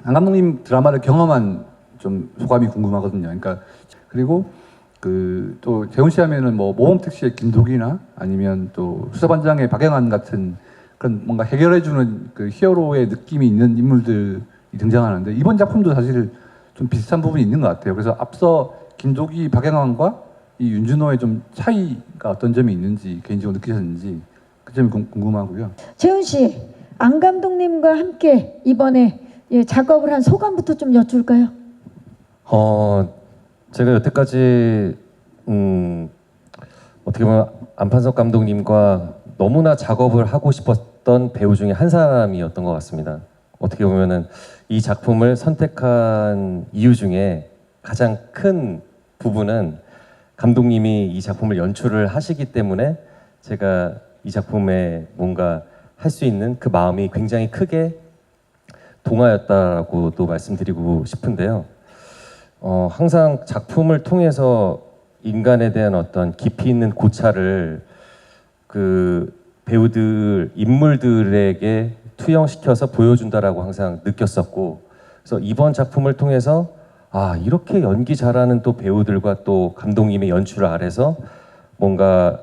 안 감독님 드라마를 경험한 좀 소감이 궁금하거든요. 그러니까 그리고 그 또 재훈 씨 하면은 뭐 모범특시의 김도기나 아니면 또 수사반장의 박영한 같은 그런 뭔가 해결해주는 그 히어로의 느낌이 있는 인물들이 등장하는데 이번 작품도 사실 좀 비슷한 부분이 있는 것 같아요. 그래서 앞서 김도기, 박영환과 이 윤준호의 좀 차이가 어떤 점이 있는지 개인적으로 느끼셨는지 그 점이 궁금하고요. 재훈 씨, 안 감독님과 함께 이번에 작업을 한 소감부터 좀 여쭐까요? 제가 여태까지 어떻게 보면 안판석 감독님과 너무나 작업을 하고 싶었던 배우 중에 한 사람이었던 것 같습니다. 어떻게 보면은 이 작품을 선택한 이유 중에 가장 큰 부분은 감독님이 이 작품을 연출을 하시기 때문에 제가 이 작품에 뭔가 할 수 있는 그 마음이 굉장히 크게 동하였다라고도 말씀드리고 싶은데요. 항상 작품을 통해서 인간에 대한 어떤 깊이 있는 고찰을 그 배우들, 인물들에게 투영시켜서 보여준다라고 항상 느꼈었고, 그래서 이번 작품을 통해서 이렇게 연기 잘하는 또 배우들과 또 감독님의 연출 아래서 뭔가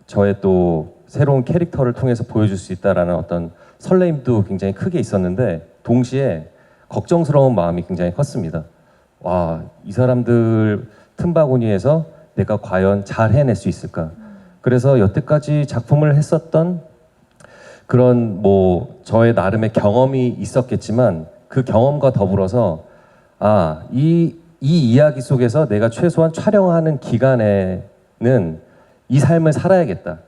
저의 또 새로운 캐릭터를 통해서 보여줄 수 있다라는 어떤 설레임도 굉장히 크게 있었는데 동시에 걱정스러운 마음이 굉장히 컸습니다. 이 사람들 틈바구니에서 내가 과연 잘 해낼 수 있을까? 그래서 여태까지 작품을 했었던 그런 뭐 저의 나름의 경험이 있었겠지만 그 경험과 더불어서 이 이야기 속에서 내가 최소한 촬영하는 기간에는 이 삶을 살아야겠다.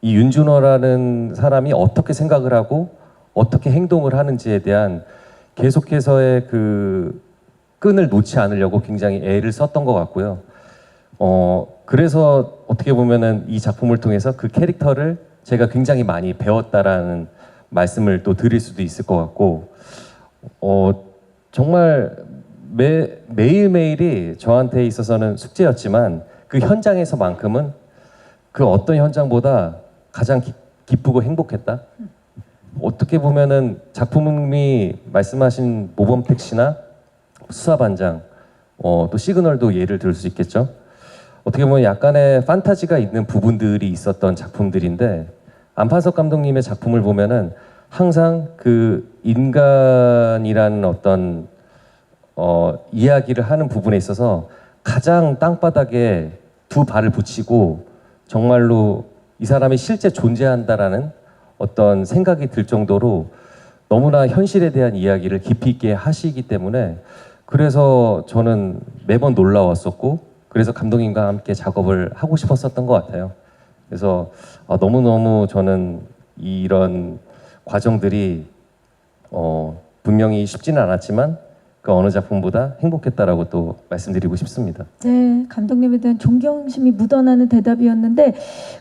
이 윤준호라는 사람이 어떻게 생각을 하고 어떻게 행동을 하는지에 대한 계속해서의 그 끈을 놓지 않으려고 굉장히 애를 썼던 것 같고요. 그래서 어떻게 보면은 이 작품을 통해서 그 캐릭터를 제가 굉장히 많이 배웠다라는 말씀을 또 드릴 수도 있을 것 같고, 정말 매일매일이 저한테 있어서는 숙제였지만 그 현장에서만큼은 그 어떤 현장보다 가장 기쁘고 행복했다. 어떻게 보면은 작품이 말씀하신 모범택시나 수사반장, 또 시그널도 예를 들 수 있겠죠. 어떻게 보면 약간의 판타지가 있는 부분들이 있었던 작품들인데 안판석 감독님의 작품을 보면은 항상 그 인간이라는 어떤 이야기를 하는 부분에 있어서 가장 땅바닥에 두 발을 붙이고 정말로 이 사람이 실제 존재한다라는 어떤 생각이 들 정도로 너무나 현실에 대한 이야기를 깊이 있게 하시기 때문에 그래서 저는 매번 놀라웠었고 그래서 감독님과 함께 작업을 하고 싶었었던 것 같아요. 그래서 너무너무 저는 이런 과정들이 분명히 쉽지는 않았지만 그 어느 작품보다 행복했다라고 또 말씀드리고 싶습니다. 네, 감독님에 대한 존경심이 묻어나는 대답이었는데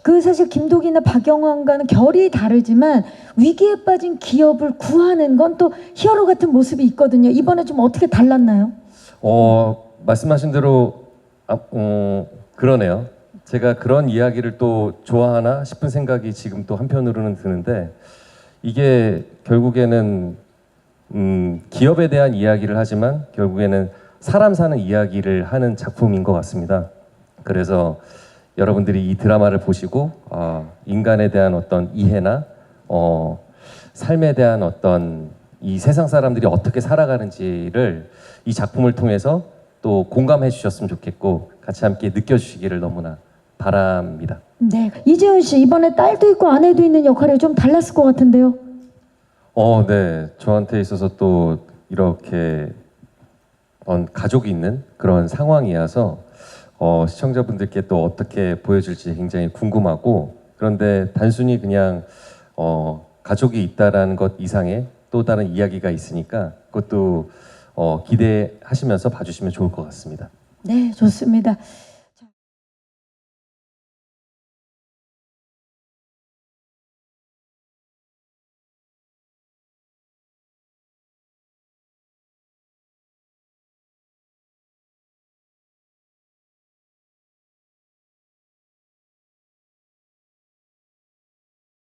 그 사실 김도기나 박영환과는 결이 다르지만 위기에 빠진 기업을 구하는 건 또 히어로 같은 모습이 있거든요. 이번에 좀 어떻게 달랐나요? 말씀하신 대로 그러네요. 제가 그런 이야기를 또 좋아하나 싶은 생각이 지금 또 한편으로는 드는데 이게 결국에는 기업에 대한 이야기를 하지만 결국에는 사람 사는 이야기를 하는 작품인 것 같습니다. 그래서 여러분들이 이 드라마를 보시고 인간에 대한 어떤 이해나 삶에 대한 어떤 이 세상 사람들이 어떻게 살아가는지를 이 작품을 통해서 또 공감해 주셨으면 좋겠고 같이 함께 느껴주시기를 너무나 바랍니다. 네, 이재훈 씨 이번에 딸도 있고 아내도 있는 역할이 좀 달랐을 것 같은데요. 네. 저한테 있어서 또 이렇게 가족이 있는 그런 상황이어서 시청자분들께 또 어떻게 보여줄지 굉장히 궁금하고 그런데 단순히 그냥 가족이 있다라는 것 이상의 또 다른 이야기가 있으니까 그것도 기대하시면서 봐주시면 좋을 것 같습니다. 네, 좋습니다.